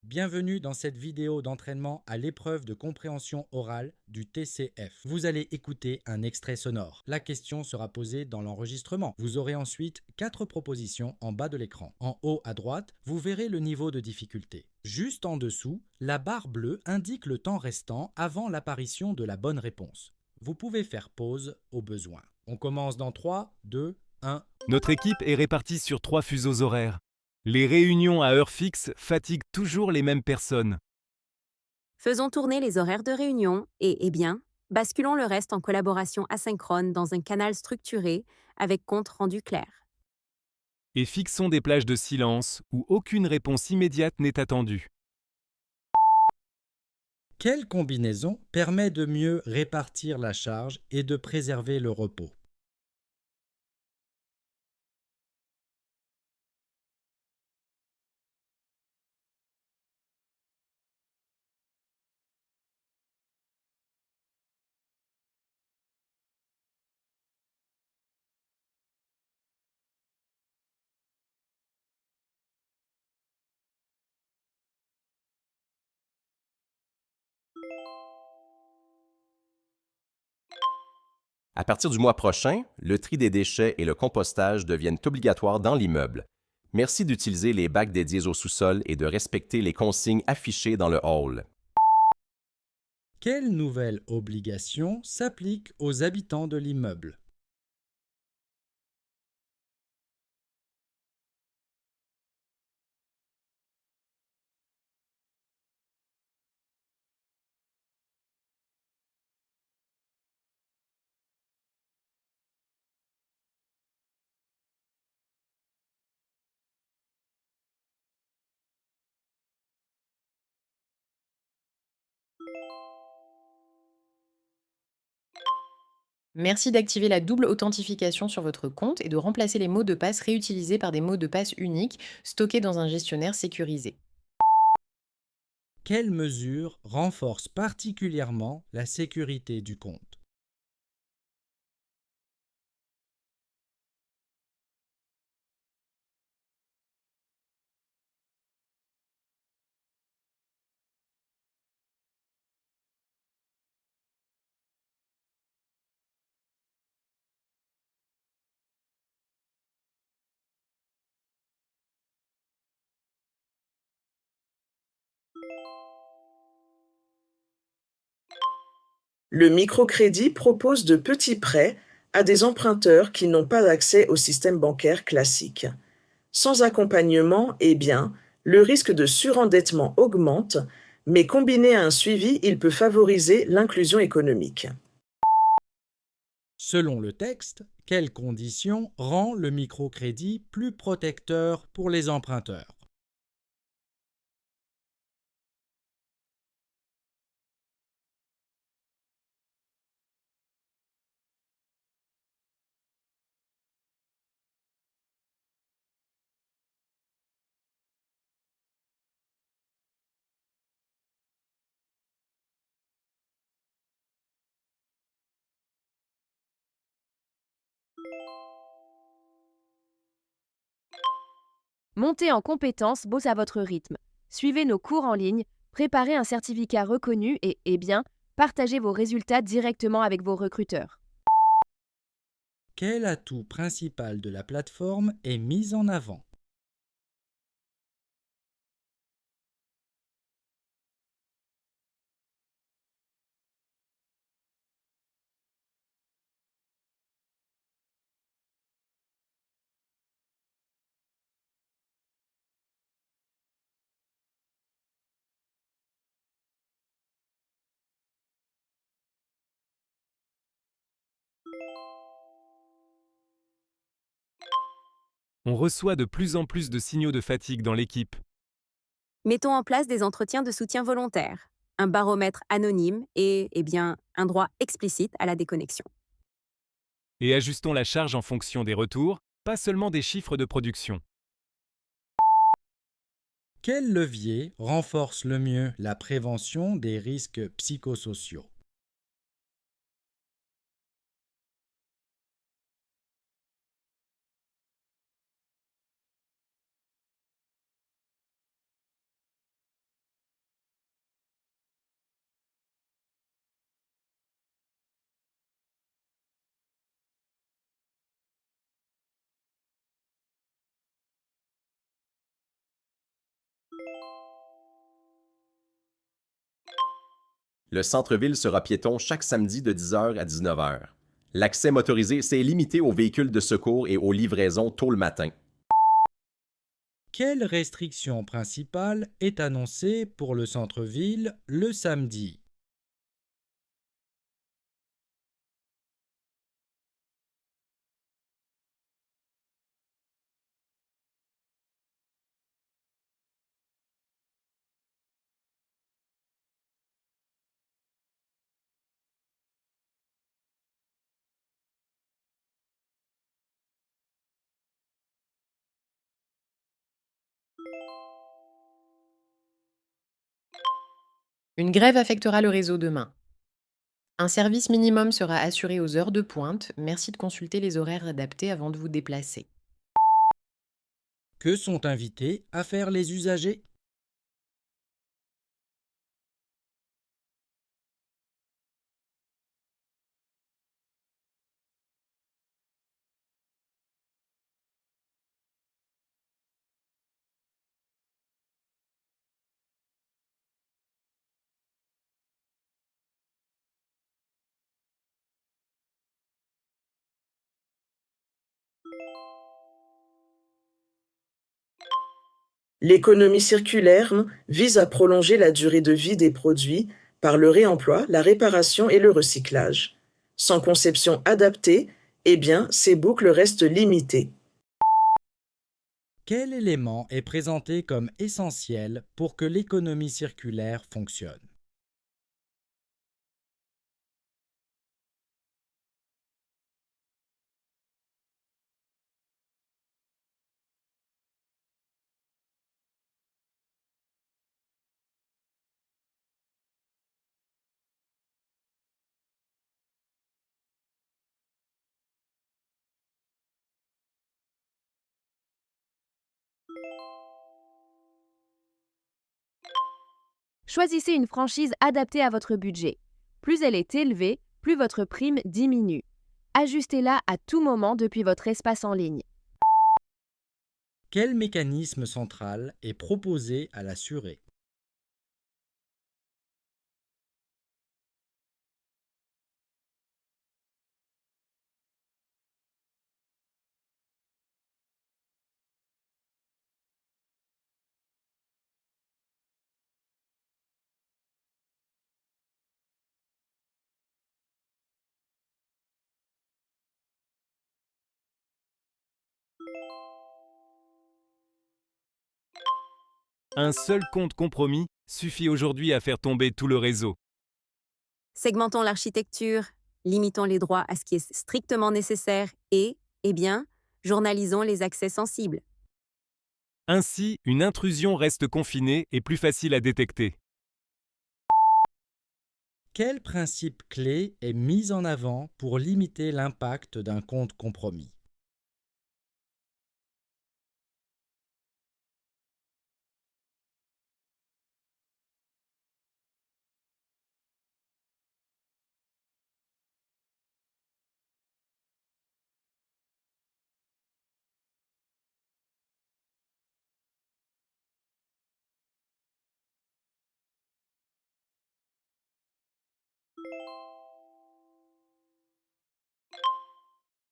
Bienvenue dans cette vidéo d'entraînement à l'épreuve de compréhension orale du TCF. Vous allez écouter un extrait sonore. La question sera posée dans l'enregistrement. Vous aurez ensuite 4 propositions en bas de l'écran. En haut à droite, vous verrez le niveau de difficulté. Juste en dessous, la barre bleue indique le temps restant avant l'apparition de la bonne réponse. Vous pouvez faire pause au besoin. On commence dans 3, 2, 1. Notre équipe est répartie sur 3 fuseaux horaires. Les réunions à heure fixe fatiguent toujours les mêmes personnes. Faisons tourner les horaires de réunion et, basculons le reste en collaboration asynchrone dans un canal structuré avec compte rendu clair. Et fixons des plages de silence où aucune réponse immédiate n'est attendue. Quelle combinaison permet de mieux répartir la charge et de préserver le repos? À partir du mois prochain, le tri des déchets et le compostage deviennent obligatoires dans l'immeuble. Merci d'utiliser les bacs dédiés au sous-sol et de respecter les consignes affichées dans le hall. Quelle nouvelle obligation s'applique aux habitants de l'immeuble? Merci d'activer la double authentification sur votre compte et de remplacer les mots de passe réutilisés par des mots de passe uniques stockés dans un gestionnaire sécurisé. Quelle mesure renforce particulièrement la sécurité du compte? Le microcrédit propose de petits prêts à des emprunteurs qui n'ont pas accès au système bancaire classique. Sans accompagnement, le risque de surendettement augmente, mais combiné à un suivi, il peut favoriser l'inclusion économique. Selon le texte, quelle condition rend le microcrédit plus protecteur pour les emprunteurs? Montez en compétences beaux à votre rythme. Suivez nos cours en ligne, préparez un certificat reconnu et, partagez vos résultats directement avec vos recruteurs. Quel atout principal de la plateforme est mis en avant? On reçoit de plus en plus de signaux de fatigue dans l'équipe. Mettons en place des entretiens de soutien volontaire, un baromètre anonyme et, un droit explicite à la déconnexion. Et ajustons la charge en fonction des retours, pas seulement des chiffres de production. Quel levier renforce le mieux la prévention des risques psychosociaux? Le centre-ville sera piéton chaque samedi de 10h à 19h. L'accès motorisé, c'est limité aux véhicules de secours et aux livraisons tôt le matin. Quelle restriction principale est annoncée pour le centre-ville le samedi? Une grève affectera le réseau demain. Un service minimum sera assuré aux heures de pointe. Merci de consulter les horaires adaptés avant de vous déplacer. Que sont invités à faire les usagers? L'économie circulaire vise à prolonger la durée de vie des produits par le réemploi, la réparation et le recyclage. Sans conception adaptée, eh bien, ces boucles restent limitées. Quel élément est présenté comme essentiel pour que l'économie circulaire fonctionne? Choisissez une franchise adaptée à votre budget. Plus elle est élevée, plus votre prime diminue. Ajustez-la à tout moment depuis votre espace en ligne. Quel mécanisme central est proposé à l'assuré? Un seul compte compromis suffit aujourd'hui à faire tomber tout le réseau. Segmentons l'architecture, limitons les droits à ce qui est strictement nécessaire et, eh bien, journalisons les accès sensibles. Ainsi, une intrusion reste confinée et plus facile à détecter. Quel principe clé est mis en avant pour limiter l'impact d'un compte compromis?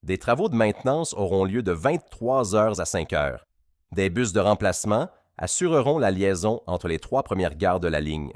Des travaux de maintenance auront lieu de 23 heures à 5 heures. Des bus de remplacement assureront la liaison entre les 3 premières gares de la ligne.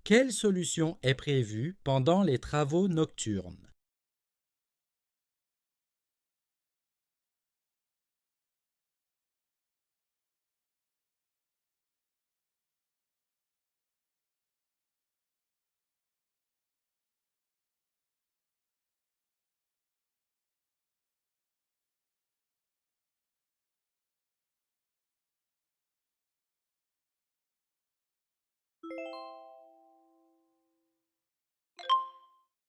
Quelle solution est prévue pendant les travaux nocturnes?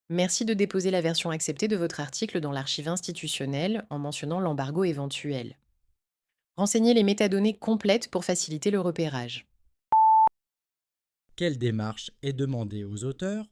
Merci de déposer la version acceptée de votre article dans l'archive institutionnelle en mentionnant l'embargo éventuel. Renseignez les métadonnées complètes pour faciliter le repérage. Quelle démarche est demandée aux auteurs?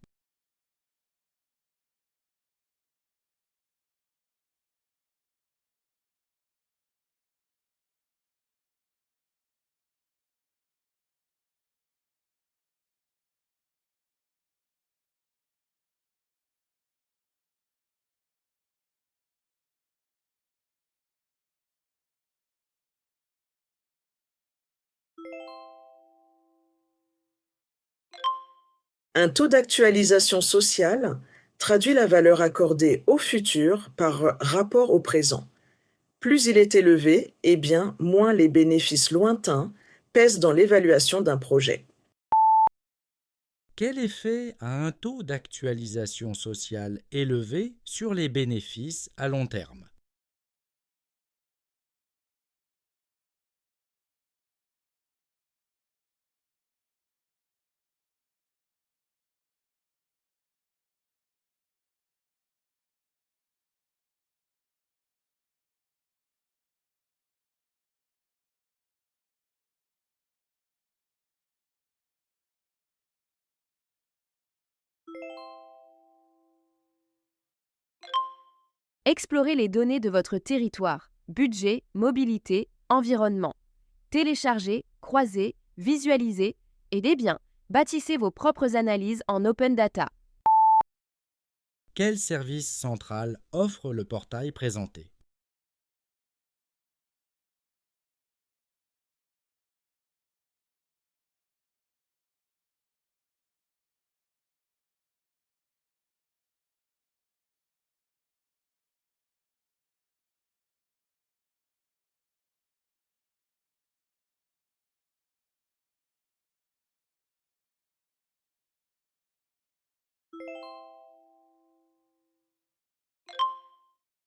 Un taux d'actualisation sociale traduit la valeur accordée au futur par rapport au présent. Plus il est élevé, eh bien, moins les bénéfices lointains pèsent dans l'évaluation d'un projet. Quel effet a un taux d'actualisation sociale élevé sur les bénéfices à long terme? Explorez les données de votre territoire, budget, mobilité, environnement. Téléchargez, croisez, visualisez et des biens. Bâtissez vos propres analyses en open data. Quel service central offre le portail présenté?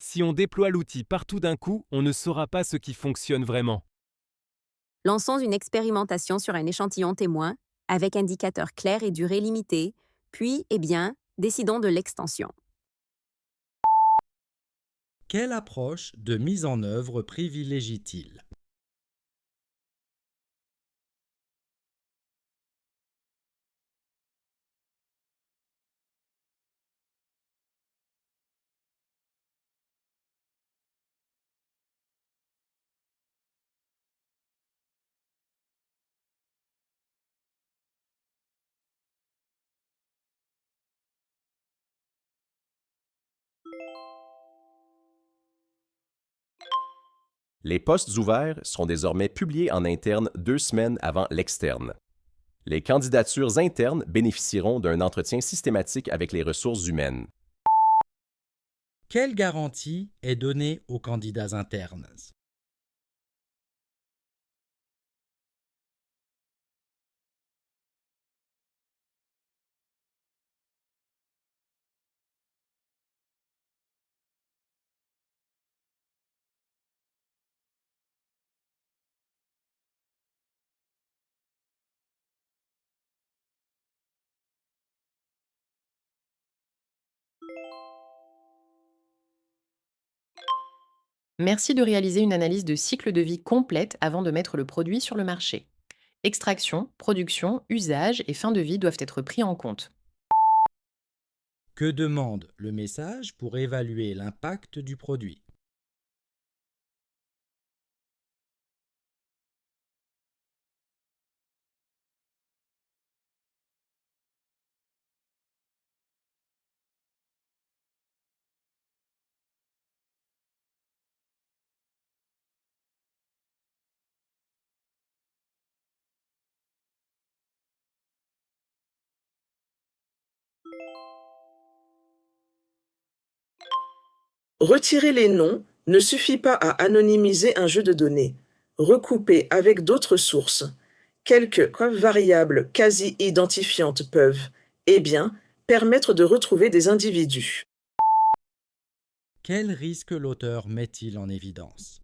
Si on déploie l'outil partout d'un coup, on ne saura pas ce qui fonctionne vraiment. Lançons une expérimentation sur un échantillon témoin avec indicateurs clairs et durée limitée, puis, décidons de l'extension. Quelle approche de mise en œuvre privilégie-t-il? Les postes ouverts seront désormais publiés en interne 2 semaines avant l'externe. Les candidatures internes bénéficieront d'un entretien systématique avec les ressources humaines. Quelle garantie est donnée aux candidats internes? Merci de réaliser une analyse de cycle de vie complète avant de mettre le produit sur le marché. Extraction, production, usage et fin de vie doivent être pris en compte. Que demande le message pour évaluer l'impact du produit? Retirer les noms ne suffit pas à anonymiser un jeu de données. Recouper avec d'autres sources. Quelques variables quasi identifiantes peuvent, permettre de retrouver des individus. Quel risque l'auteur met-il en évidence?